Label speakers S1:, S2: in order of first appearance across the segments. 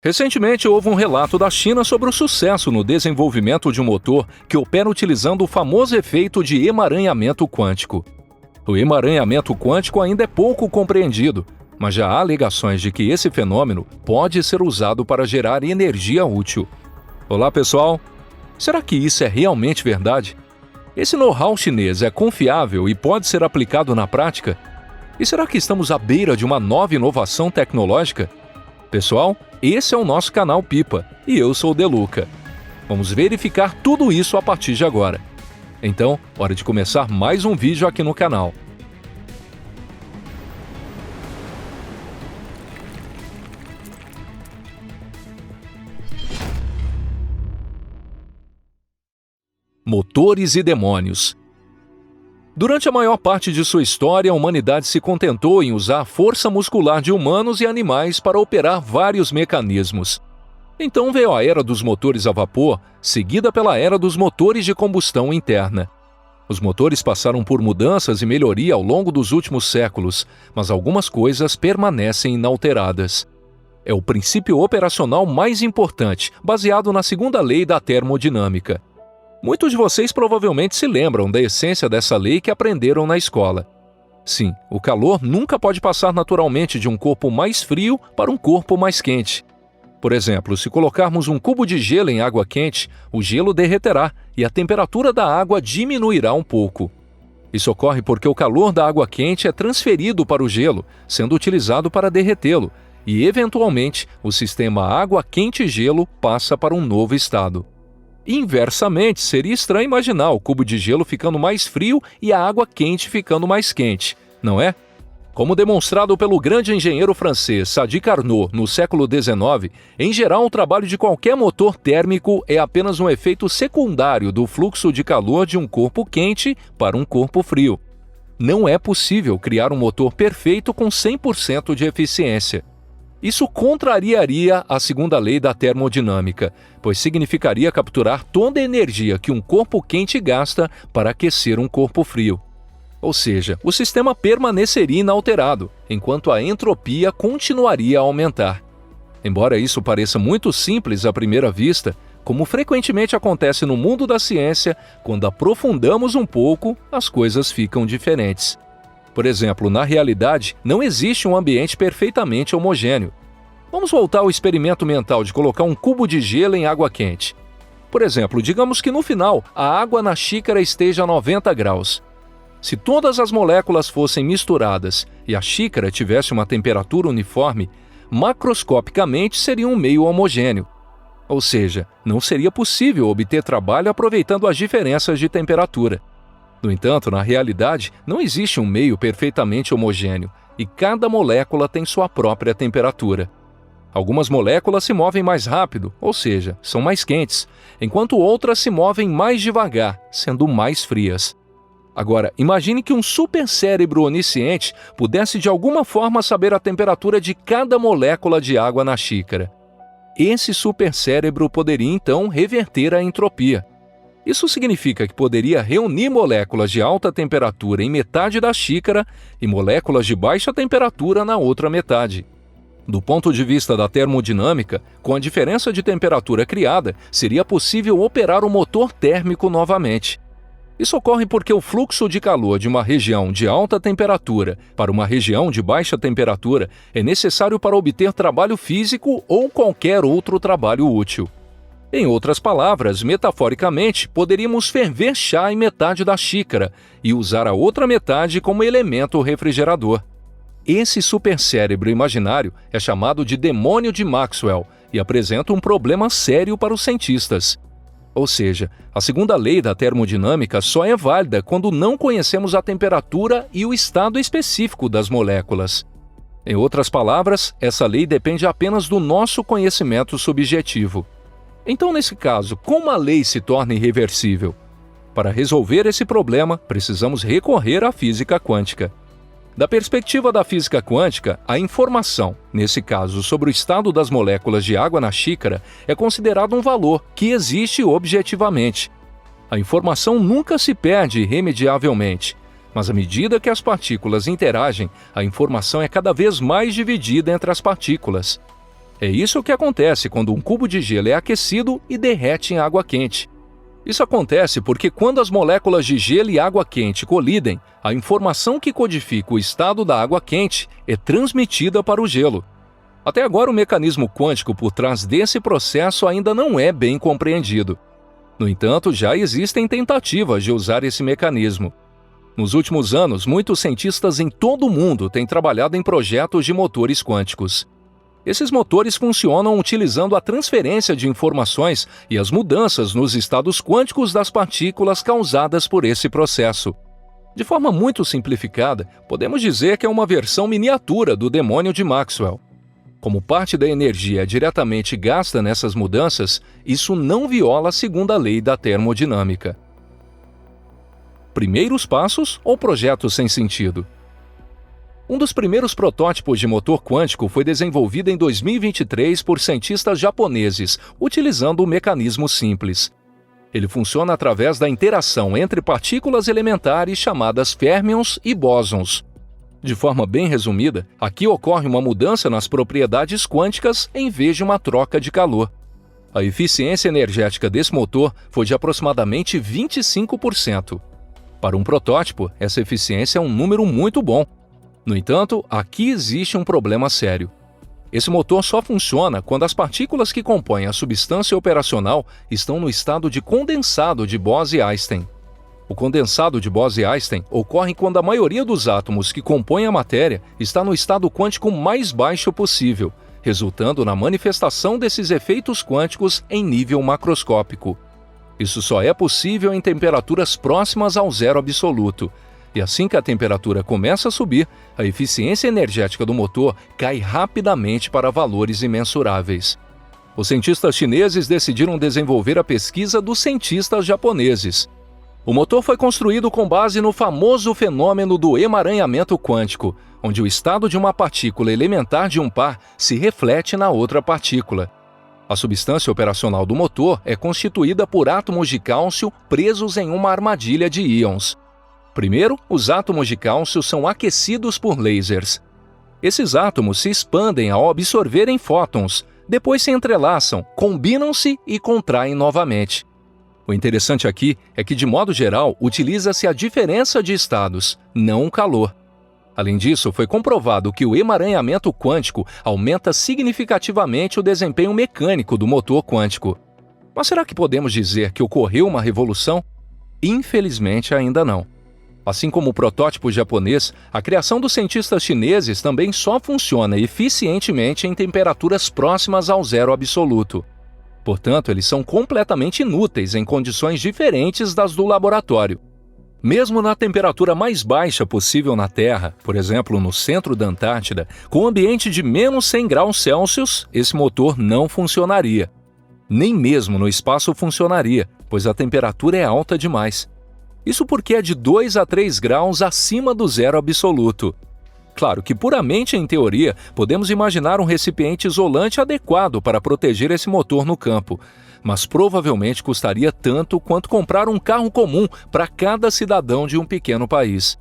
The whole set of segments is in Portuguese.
S1: Recentemente, houve um relato da China sobre o sucesso no desenvolvimento de um motor que opera utilizando o famoso efeito de emaranhamento quântico. O emaranhamento quântico ainda é pouco compreendido, mas já há alegações de que esse fenômeno pode ser usado para gerar energia útil. Olá, pessoal! Será que isso é realmente verdade? Esse know-how chinês é confiável e pode ser aplicado na prática? E será que estamos à beira de uma nova inovação tecnológica? Pessoal, esse é o nosso canal Pipa e eu sou o Deluca. Vamos verificar tudo isso a partir de agora. Então, hora de começar mais um vídeo aqui no canal. Motores e demônios. Durante a maior parte de sua história, a humanidade se contentou em usar a força muscular de humanos e animais para operar vários mecanismos. Então veio a era dos motores a vapor, seguida pela era dos motores de combustão interna. Os motores passaram por mudanças e melhoria ao longo dos últimos séculos, mas algumas coisas permanecem inalteradas. É o princípio operacional mais importante, baseado na segunda lei da termodinâmica. Muitos de vocês provavelmente se lembram da essência dessa lei que aprenderam na escola. Sim, o calor nunca pode passar naturalmente de um corpo mais frio para um corpo mais quente. Por exemplo, se colocarmos um cubo de gelo em água quente, o gelo derreterá e a temperatura da água diminuirá um pouco. Isso ocorre porque o calor da água quente é transferido para o gelo, sendo utilizado para derretê-lo, e eventualmente o sistema água quente-gelo passa para um novo estado. Inversamente, seria estranho imaginar o cubo de gelo ficando mais frio e a água quente ficando mais quente, não é? Como demonstrado pelo grande engenheiro francês Sadi Carnot no século XIX, em geral o trabalho de qualquer motor térmico é apenas um efeito secundário do fluxo de calor de um corpo quente para um corpo frio. Não é possível criar um motor perfeito com 100% de eficiência. Isso contrariaria a segunda lei da termodinâmica, pois significaria capturar toda a energia que um corpo quente gasta para aquecer um corpo frio. Ou seja, o sistema permaneceria inalterado, enquanto a entropia continuaria a aumentar. Embora isso pareça muito simples à primeira vista, como frequentemente acontece no mundo da ciência, quando aprofundamos um pouco, as coisas ficam diferentes. Por exemplo, na realidade, não existe um ambiente perfeitamente homogêneo. Vamos voltar ao experimento mental de colocar um cubo de gelo em água quente. Por exemplo, digamos que no final, a água na xícara esteja a 90 graus. Se todas as moléculas fossem misturadas e a xícara tivesse uma temperatura uniforme, macroscopicamente seria um meio homogêneo. Ou seja, não seria possível obter trabalho aproveitando as diferenças de temperatura. No entanto, na realidade, não existe um meio perfeitamente homogêneo, e cada molécula tem sua própria temperatura. Algumas moléculas se movem mais rápido, ou seja, são mais quentes, enquanto outras se movem mais devagar, sendo mais frias. Agora, imagine que um supercérebro onisciente pudesse de alguma forma saber a temperatura de cada molécula de água na xícara. Esse supercérebro poderia então reverter a entropia. Isso significa que poderia reunir moléculas de alta temperatura em metade da xícara e moléculas de baixa temperatura na outra metade. Do ponto de vista da termodinâmica, com a diferença de temperatura criada, seria possível operar o motor térmico novamente. Isso ocorre porque o fluxo de calor de uma região de alta temperatura para uma região de baixa temperatura é necessário para obter trabalho físico ou qualquer outro trabalho útil. Em outras palavras, metaforicamente, poderíamos ferver chá em metade da xícara e usar a outra metade como elemento refrigerador. Esse supercérebro imaginário é chamado de demônio de Maxwell e apresenta um problema sério para os cientistas. Ou seja, a segunda lei da termodinâmica só é válida quando não conhecemos a temperatura e o estado específico das moléculas. Em outras palavras, essa lei depende apenas do nosso conhecimento subjetivo. Então, nesse caso, como a lei se torna irreversível? Para resolver esse problema, precisamos recorrer à física quântica. Da perspectiva da física quântica, a informação, nesse caso sobre o estado das moléculas de água na xícara, é considerado um valor que existe objetivamente. A informação nunca se perde irremediavelmente, mas à medida que as partículas interagem, a informação é cada vez mais dividida entre as partículas. É isso que acontece quando um cubo de gelo é aquecido e derrete em água quente. Isso acontece porque quando as moléculas de gelo e água quente colidem, a informação que codifica o estado da água quente é transmitida para o gelo. Até agora, o mecanismo quântico por trás desse processo ainda não é bem compreendido. No entanto, já existem tentativas de usar esse mecanismo. Nos últimos anos, muitos cientistas em todo o mundo têm trabalhado em projetos de motores quânticos. Esses motores funcionam utilizando a transferência de informações e as mudanças nos estados quânticos das partículas causadas por esse processo. De forma muito simplificada, podemos dizer que é uma versão miniatura do demônio de Maxwell. Como parte da energia é diretamente gasta nessas mudanças, isso não viola a segunda lei da termodinâmica. Primeiros passos ou projetos sem sentido? Um dos primeiros protótipos de motor quântico foi desenvolvido em 2023 por cientistas japoneses, utilizando um mecanismo simples. Ele funciona através da interação entre partículas elementares chamadas férmions e bósons. De forma bem resumida, aqui ocorre uma mudança nas propriedades quânticas em vez de uma troca de calor. A eficiência energética desse motor foi de aproximadamente 25%. Para um protótipo, essa eficiência é um número muito bom. No entanto, aqui existe um problema sério. Esse motor só funciona quando as partículas que compõem a substância operacional estão no estado de condensado de Bose-Einstein. O condensado de Bose-Einstein ocorre quando a maioria dos átomos que compõem a matéria está no estado quântico mais baixo possível, resultando na manifestação desses efeitos quânticos em nível macroscópico. Isso só é possível em temperaturas próximas ao zero absoluto. E assim que a temperatura começa a subir, a eficiência energética do motor cai rapidamente para valores imensuráveis. Os cientistas chineses decidiram desenvolver a pesquisa dos cientistas japoneses. O motor foi construído com base no famoso fenômeno do emaranhamento quântico, onde o estado de uma partícula elementar de um par se reflete na outra partícula. A substância operacional do motor é constituída por átomos de cálcio presos em uma armadilha de íons. Primeiro, os átomos de cálcio são aquecidos por lasers. Esses átomos se expandem ao absorverem fótons, depois se entrelaçam, combinam-se e contraem novamente. O interessante aqui é que, de modo geral, utiliza-se a diferença de estados, não o calor. Além disso, foi comprovado que o emaranhamento quântico aumenta significativamente o desempenho mecânico do motor quântico. Mas será que podemos dizer que ocorreu uma revolução? Infelizmente, ainda não. Assim como o protótipo japonês, a criação dos cientistas chineses também só funciona eficientemente em temperaturas próximas ao zero absoluto. Portanto, eles são completamente inúteis em condições diferentes das do laboratório. Mesmo na temperatura mais baixa possível na Terra, por exemplo, no centro da Antártida, com um ambiente de menos 100 graus Celsius, esse motor não funcionaria. Nem mesmo no espaço funcionaria, pois a temperatura é alta demais. Isso porque é de 2 a 3 graus acima do zero absoluto. Claro que puramente em teoria, podemos imaginar um recipiente isolante adequado para proteger esse motor no campo, mas provavelmente custaria tanto quanto comprar um carro comum para cada cidadão de um pequeno país.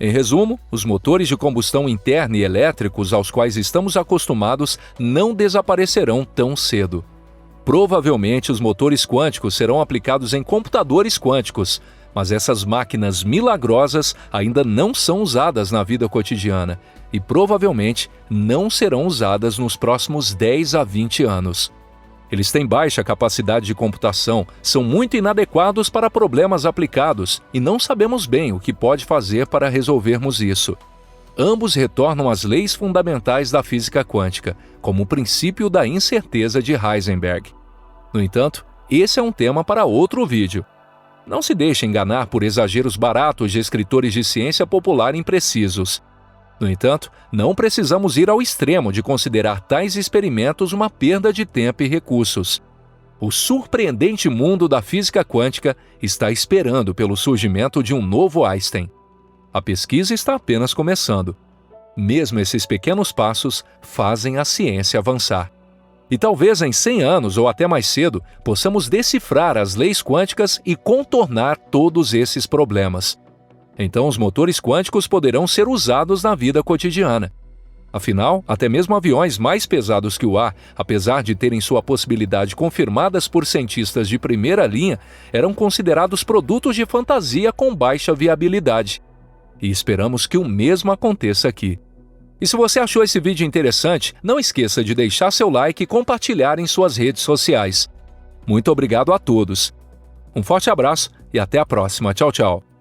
S1: Em resumo, os motores de combustão interna e elétricos aos quais estamos acostumados não desaparecerão tão cedo. Provavelmente os motores quânticos serão aplicados em computadores quânticos, mas essas máquinas milagrosas ainda não são usadas na vida cotidiana e provavelmente não serão usadas nos próximos 10 a 20 anos. Eles têm baixa capacidade de computação, são muito inadequados para problemas aplicados e não sabemos bem o que pode fazer para resolvermos isso. Ambos retornam às leis fundamentais da física quântica, como o princípio da incerteza de Heisenberg. No entanto, esse é um tema para outro vídeo. Não se deixe enganar por exageros baratos de escritores de ciência popular imprecisos. No entanto, não precisamos ir ao extremo de considerar tais experimentos uma perda de tempo e recursos. O surpreendente mundo da física quântica está esperando pelo surgimento de um novo Einstein. A pesquisa está apenas começando. Mesmo esses pequenos passos fazem a ciência avançar. E talvez em 100 anos ou até mais cedo, possamos decifrar as leis quânticas e contornar todos esses problemas. Então os motores quânticos poderão ser usados na vida cotidiana. Afinal, até mesmo aviões mais pesados que o ar, apesar de terem sua possibilidade confirmadas por cientistas de primeira linha, eram considerados produtos de fantasia com baixa viabilidade. E esperamos que o mesmo aconteça aqui. E se você achou esse vídeo interessante, não esqueça de deixar seu like e compartilhar em suas redes sociais. Muito obrigado a todos. Um forte abraço e até a próxima. Tchau, tchau.